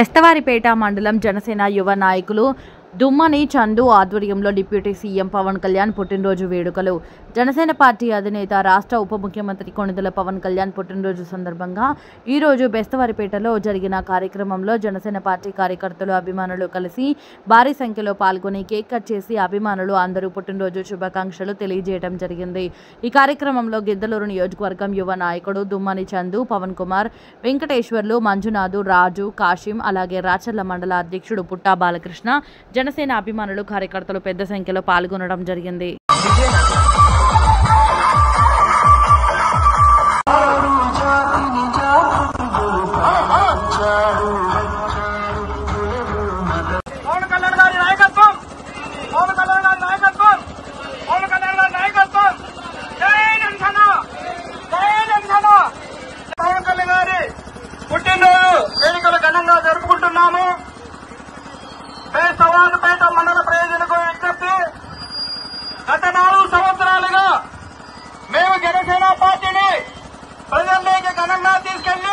బెస్తవారిపేట మండలం జనసేన యువ నాయకులు దుమ్మని చందు ఆధ్వర్యంలో డిప్యూటీ సీఎం పవన్ కళ్యాణ్ పుట్టినరోజు వేడుకలు. జనసేన పార్టీ అధినేత రాష్ట్ర ఉప ముఖ్యమంత్రి కొణిదెల పవన్ కళ్యాణ్ పుట్టినరోజు సందర్భంగా ఈరోజు బెస్తవారిపేటలో జరిగిన కార్యక్రమంలో జనసేన పార్టీ కార్యకర్తలు, అభిమానులు కలిసి భారీ సంఖ్యలో పాల్గొని కేక్ కట్ చేసి అభిమానులు అందరూ పుట్టినరోజు శుభాకాంక్షలు తెలియజేయడం జరిగింది. ఈ కార్యక్రమంలో గిద్దలూరు నియోజకవర్గం యువ నాయకుడు దుమ్మని చందు, పవన్ కుమార్, వెంకటేశ్వర్లు, మంజునాథు, రాజు, కాశీం, అలాగే రాచర్ల మండల అధ్యక్షుడు పుట్టా బాలకృష్ణ, జనసేన అభిమానులు, కార్యకర్తలు పెద్ద సంఖ్యలో పాల్గొనడం జరిగింది. పుట్టినరోజు వేడుకలు ఘనంగా జరుపుకుంటున్నాము. బెస్తవారిపేట మండల ప్రయోజనకు విజ్ఞప్తి, గత 4 సంవత్సరాలుగా మేము జనసేన పార్టీని ప్రజల్లోకి ఘనంగా తీసుకెళ్లి